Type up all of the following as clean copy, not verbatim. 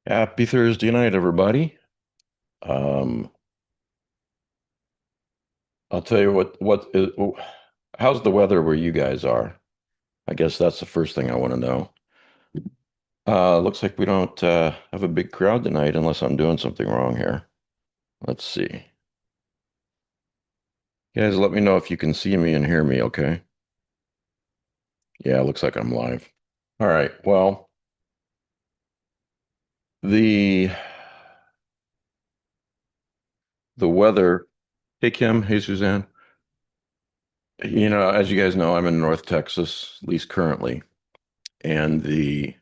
Happy Thursday night, everybody. Um, I'll tell you how's the weather where you guys are? I guess that's the first thing I want to know. Looks like we don't have a big crowd tonight unless I'm doing something wrong here. Let's see. Guys, let me know if you can see me and hear me, okay? Yeah, looks like I'm live. All right. Well, the the weather. Hey Kim, hey Suzanne. As you guys know, I'm in North Texas, at least currently, and the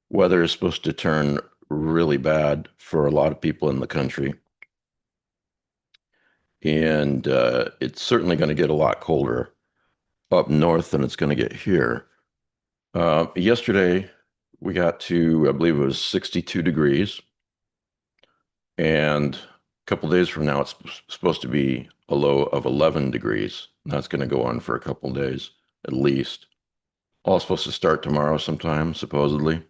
weather is supposed to turn really bad for a lot of people in the country. And it's certainly going to get a lot colder up north than it's going to get here. Yesterday, we got to, I believe it was 62 degrees. And a couple days from now, it's supposed to be a low of 11 degrees. And that's going to go on for a couple days at least. All supposed to start tomorrow sometime, supposedly.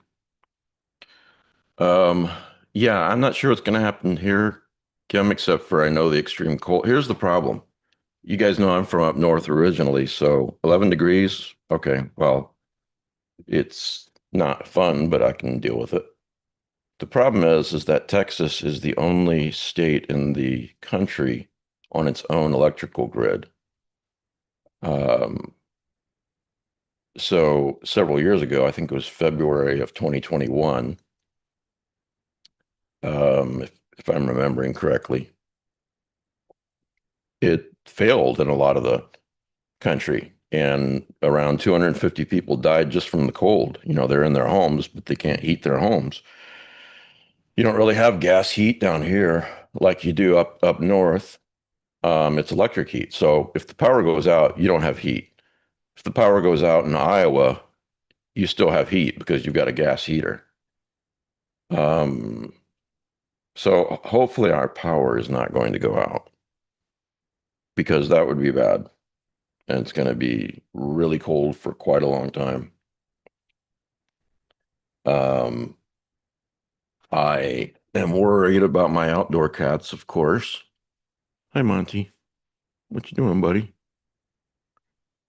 Um, yeah, I'm not sure what's going to happen here, Kim, except for I know the extreme cold. Here's the problem. You guys know I'm from up north originally, so 11 degrees. Okay, well, it's not fun, but I can deal with it. The problem is that Texas is the only state in the country on its own electrical grid. Um, so several years ago, I think it was February of 2021, if I'm remembering correctly, it failed in a lot of the country, and around 250 people died just from the cold. They're in their homes, but they can't heat their homes. You don't really have gas heat down here like you do up north. It's electric heat. So if the power goes out, you don't have heat. If the power goes out in Iowa, you still have heat because you've got a gas heater. Um, so hopefully our power is not going to go out because that would be bad. And it's going to be really cold for quite a long time. Um, I am worried about my outdoor cats, of course. Hi, Monty. What you doing, buddy?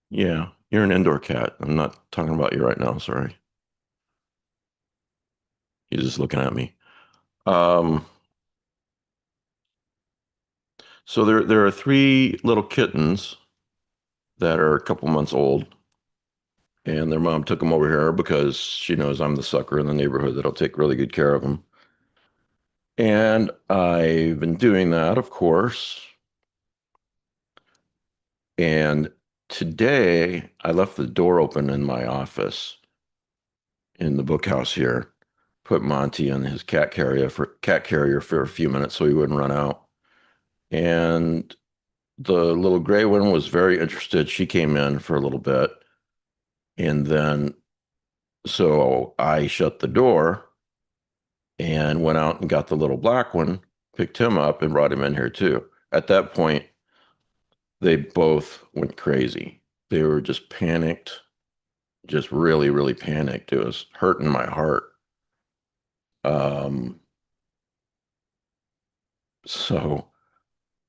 Yeah, you're an indoor cat. I'm not talking about you right now. Sorry. He's just looking at me. Um, so there are three little kittens that are a couple months old, and their mom took them over here because she knows I'm the sucker in the neighborhood that'll take really good care of them. And I've been doing that, of course. And today I left the door open in my office in the bookhouse here, put Monty in his cat carrier for a few minutes so he wouldn't run out. And the little gray one was very interested. She came in for a little bit. And then so I shut the door and went out and got the little black one, picked him up and brought him in here too. At that point, they both went crazy. They were just panicked, just really, really panicked. It was hurting my heart. Um, so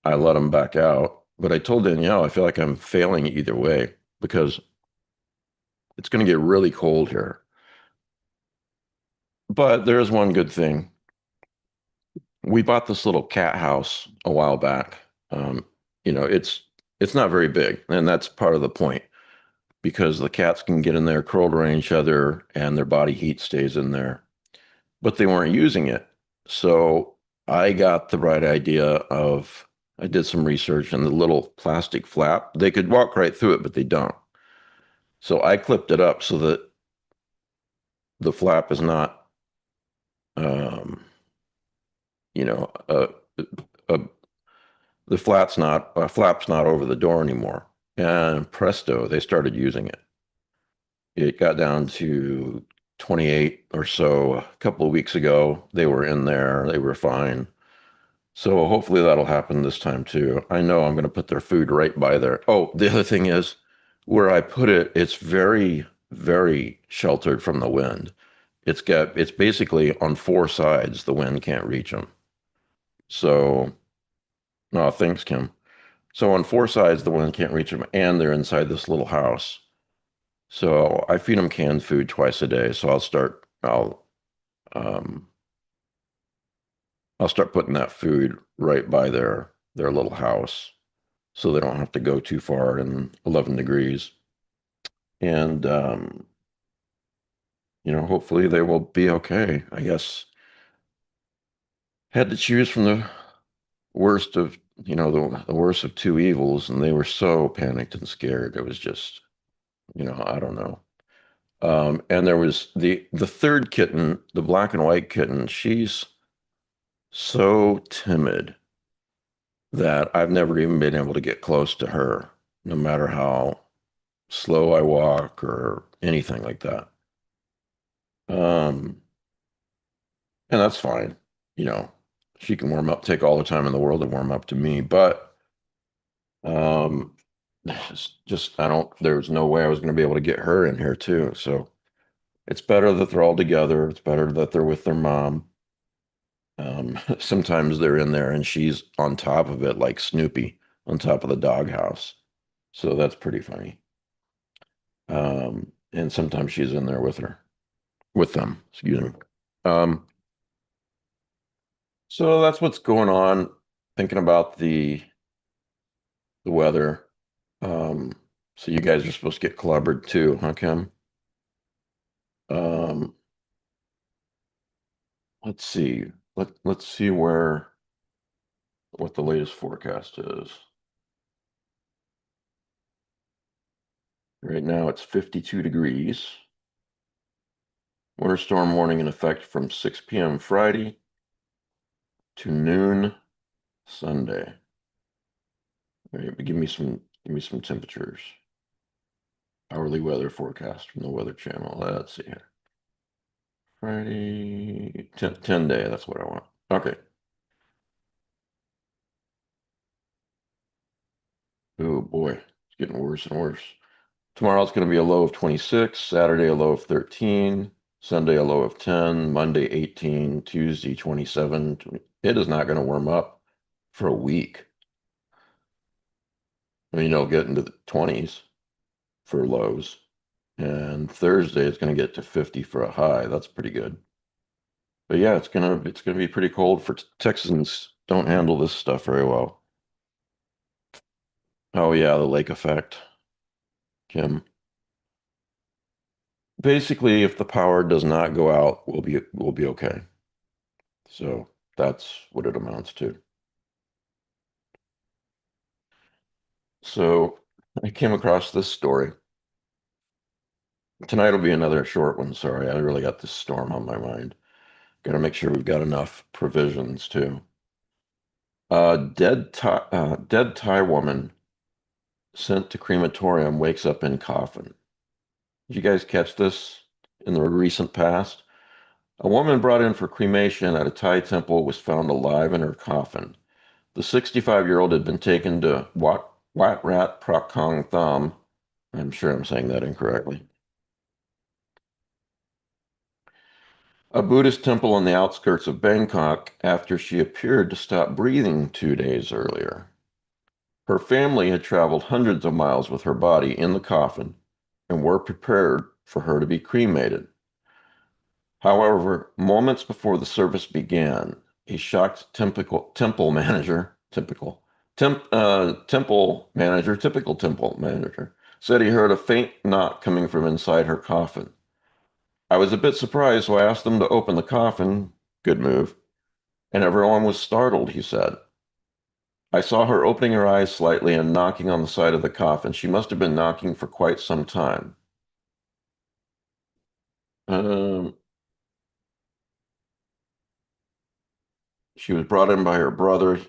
I let them back out. But I told Danielle, I feel like I'm failing either way because it's going to get really cold here. But there is one good thing. We bought this little cat house a while back. Um, it's not very big, and that's part of the point because the cats can get in there, curled around each other, and their body heat stays in there. But they weren't using it. So I got the bright idea of I did some research and the little plastic flap, they could walk right through it, but they don't. So I clipped it up so that the flap is not, um, you know, a, the flap's not over the door anymore. And presto, they started using it. It got down to 28 or so a couple of weeks ago. They were in there, they were fine. So hopefully that'll happen this time too. I know I'm going to put their food right by there. Oh, the other thing is where I put it, it's very, very sheltered from the wind. It's basically on four sides. The wind can't reach them. So, no, thanks, Kim. So on four sides, the wind can't reach them, and they're inside this little house. So I feed them canned food twice a day. So um, I'll start putting that food right by their little house, so they don't have to go too far in 11 degrees. And hopefully they will be okay. I guess had to choose from the worst of the worst of two evils, and they were so panicked and scared. It was just, I don't know. And there was the third kitten, the black and white kitten. She's so timid that I've never even been able to get close to her, no matter how slow I walk or anything like that. Um, and that's fine. You know, she can warm up, take all the time in the world to warm up to me, but um, it's just I don't. There's no way I was going to be able to get her in here too. So it's better that they're all together. It's better that they're with their mom. Sometimes they're in there and she's on top of it like Snoopy on top of the doghouse. So that's pretty funny. And sometimes she's in there with them, excuse me. Um, so that's what's going on. Thinking about the weather. Um, so you guys are supposed to get clobbered too, huh, Kim? Um, let's see. Let's see what the latest forecast is. Right now it's 52 degrees. Winter storm warning in effect from 6 p.m. Friday to noon Sunday. All right, but give me some temperatures. Hourly weather forecast from the Weather Channel. Let's see here. Friday, 10 day. That's what I want. Okay. Oh boy, it's getting worse and worse. Tomorrow's going to be a low of 26, Saturday a low of 13, Sunday a low of 10, Monday 18, Tuesday 27. It is not going to warm up for a week. I mean, it'll get into the 20s for lows. And Thursday it's going to get to 50 for a high. That's pretty good. But yeah, it's gonna be pretty cold for Texans. Don't handle this stuff very well. Oh yeah, the lake effect, Kim. Basically, if the power does not go out, we'll be okay. So that's what it amounts to. So I came across this story. Tonight will be another short one. Sorry, I really got this storm on my mind. Got to make sure we've got enough provisions too. Dead Thai woman sent to crematorium wakes up in coffin. Did you guys catch this in the recent past? A woman brought in for cremation at a Thai temple was found alive in her coffin. The 65-year-old had been taken to Wat Rat Prakong Thom. I'm sure I'm saying that incorrectly. A Buddhist temple on the outskirts of Bangkok after she appeared to stop breathing 2 days earlier. Her family had traveled hundreds of miles with her body in the coffin and were prepared for her to be cremated. However, moments before the service began, a shocked temple manager, typical temple manager, said he heard a faint knock coming from inside her coffin. I was a bit surprised, so I asked them to open the coffin. Good move. And everyone was startled, he said. I saw her opening her eyes slightly and knocking on the side of the coffin. She must have been knocking for quite some time. Um, She was brought in by her brother.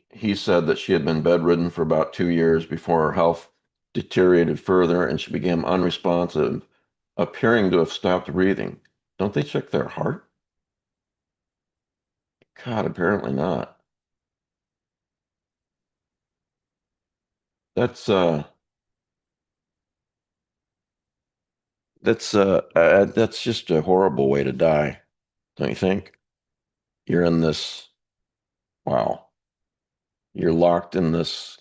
He said that she had been bedridden for about 2 years before her health deteriorated further and she became unresponsive, appearing to have stopped breathing. Don't they check their heart? God, apparently not. That's that's just a horrible way to die, don't you think? You're in this, wow, you're locked in this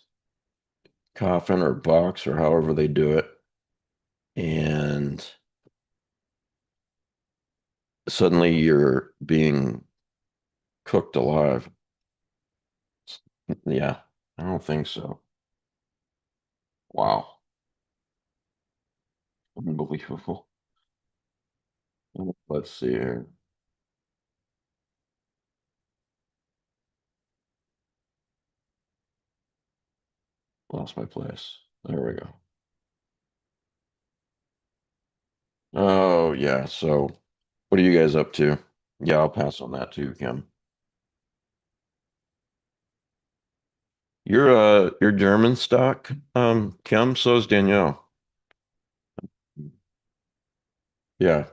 coffin or box or however they do it, and suddenly you're being cooked alive. Yeah, I don't think so. Wow, unbelievable. Let's see here. Lost my place. There we go. Oh, yeah. So, what are you guys up to? Yeah, I'll pass on that too, Kim. You're German stock, Kim. So is Danielle. Yeah,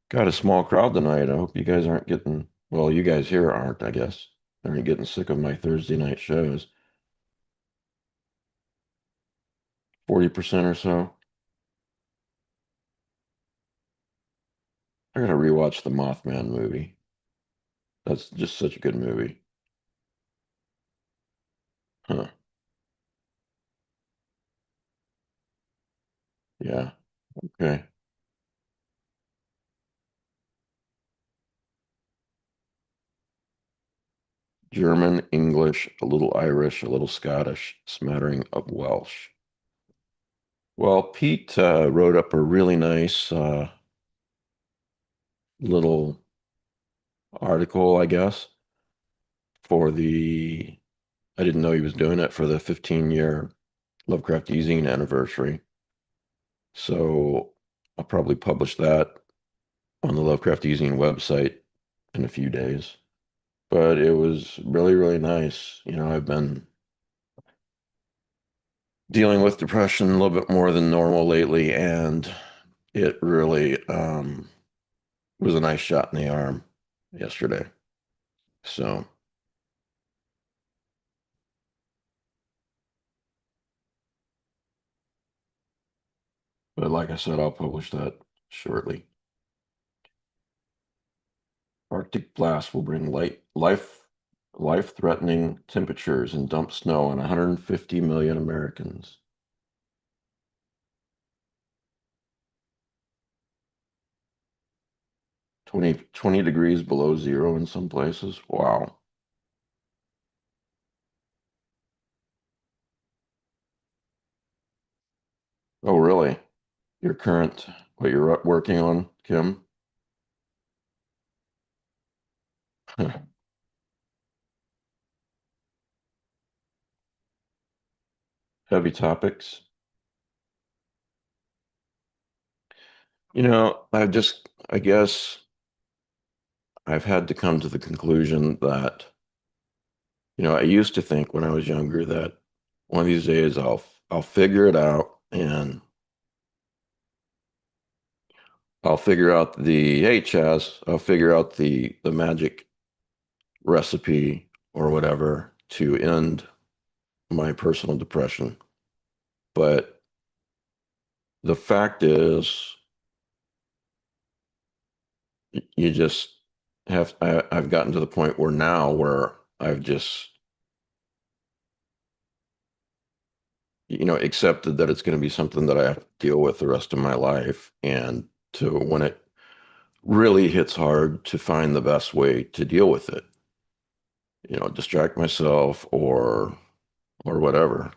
got a small crowd tonight. I hope you guys aren't getting, well, you guys here aren't, I guess. Aren't getting sick of my Thursday night shows. 40% or so. I gotta rewatch the Mothman movie. That's just such a good movie. Huh. Yeah. Okay. German, English, a little Irish, a little Scottish, smattering of Welsh. Well, Pete wrote up a really nice little article, I guess, for the, I didn't know he was doing it for the 15-year Lovecraft Easing anniversary. So I'll probably publish that on the Lovecraft Easing website in a few days. But it was really, really nice. I've been dealing with depression a little bit more than normal lately, and it really was a nice shot in the arm yesterday. So, but like I said, I'll publish that shortly. Arctic blast will bring life-threatening temperatures and dump snow on 150 million Americans. 20 degrees below zero in some places. Wow. Oh, really? Your current, what you're working on, Kim? Heavy topics. I guess I've had to come to the conclusion that, I used to think when I was younger that one of these days I'll figure it out and I'll figure out the, hey, Chaz, I'll figure out the magic recipe or whatever to end my personal depression. But the fact is, you just I've gotten to the point where now where I've just, accepted that it's going to be something that I have to deal with the rest of my life. And to when it really hits hard to find the best way to deal with it, distract myself or whatever.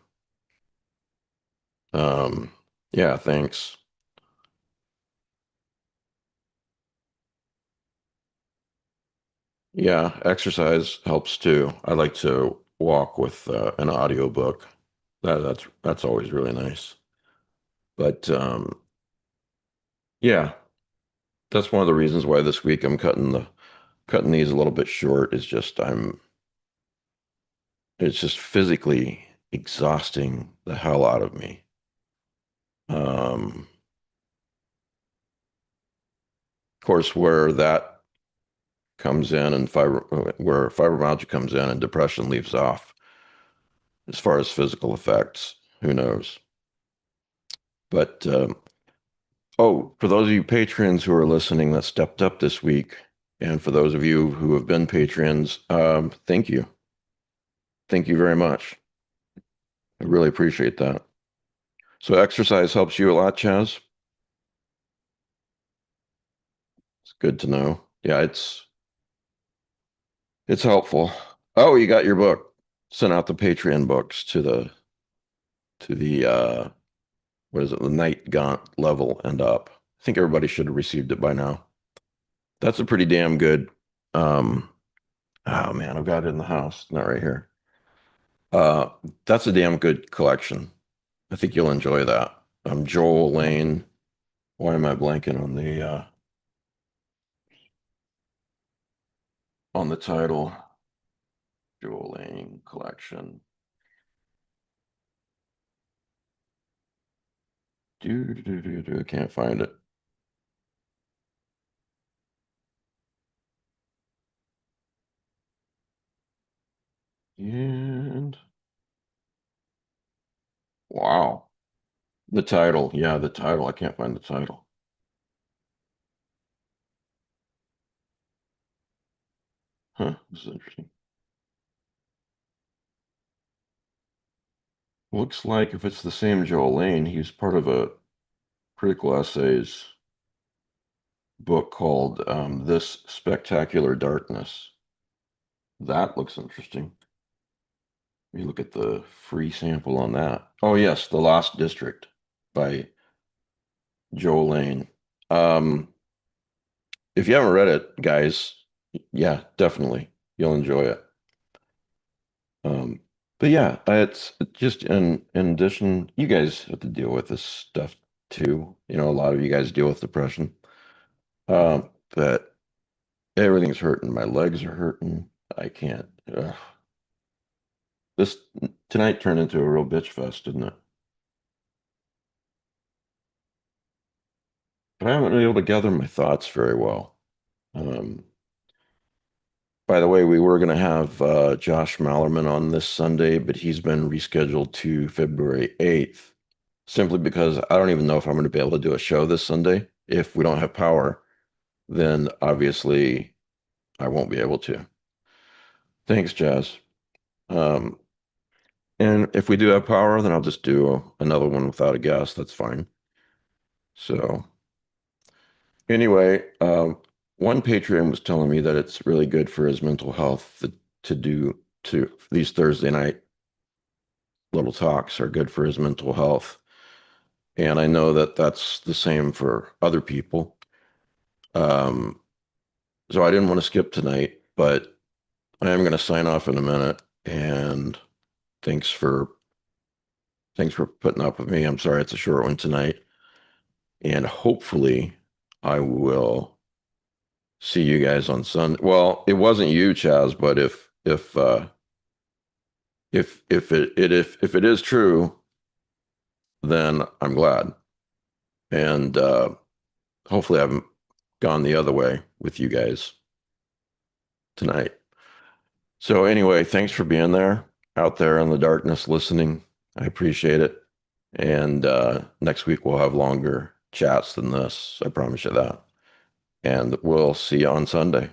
Um, yeah, thanks. Yeah, exercise helps too. I like to walk with an audiobook. That's always really nice. But yeah, that's one of the reasons why this week I'm cutting these a little bit short is just it's just physically exhausting the hell out of me. Of course, where that comes in and where fibromyalgia comes in and depression leaves off. As far as physical effects, who knows? But oh, for those of you patrons who are listening that stepped up this week, and for those of you who have been patrons, thank you. Thank you very much. I really appreciate that. So exercise helps you a lot, Chaz? It's good to know. Yeah, it's helpful. Oh, you got your book. Sent out the Patreon books to the what is it, the Night Gaunt level and up. I think everybody should have received it by now. That's a pretty damn good oh man, I've got it in the house, not right here. Uh that's a damn good collection. I think you'll enjoy that. Joel Lane. Why am I blanking on the title? Joel Lane collection. I can't find it. And wow. The title. Yeah, the title. I can't find the title. Huh, this is interesting. Looks like if it's the same Joel Lane, he's part of a critical essays book called This Spectacular Darkness. That looks interesting. Let me look at the free sample on that. Oh, yes, The Lost District by Joel Lane. If you haven't read it, guys, yeah, definitely. You'll enjoy it. But yeah, it's just in addition, you guys have to deal with this stuff too. You know, a lot of you guys deal with depression. But everything's hurting. My legs are hurting. I can't. This tonight turned into a real bitch fest, didn't it? But I haven't been able to gather my thoughts very well. Um, by the way, we were going to have Josh Mallerman on this Sunday, but he's been rescheduled to February 8th, simply because I don't even know if I'm going to be able to do a show this Sunday. If we don't have power, then obviously I won't be able to. Thanks, Jazz. Um, and if we do have power, then I'll just do another one without a guest. That's fine. So anyway, one Patreon was telling me that it's really good for his mental health to do to these Thursday night little talks are good for his mental health. And I know that that's the same for other people. Um, so I didn't want to skip tonight, but I am going to sign off in a minute. And thanks for putting up with me. I'm sorry it's a short one tonight. And hopefully I will see you guys on Sunday. Well, it wasn't you, Chaz, but if it is true, then I'm glad. And hopefully I haven't gone the other way with you guys tonight. So anyway, thanks for being there out there in the darkness listening. I appreciate it. And next week we'll have longer chats than this. I promise you that. And we'll see you on Sunday.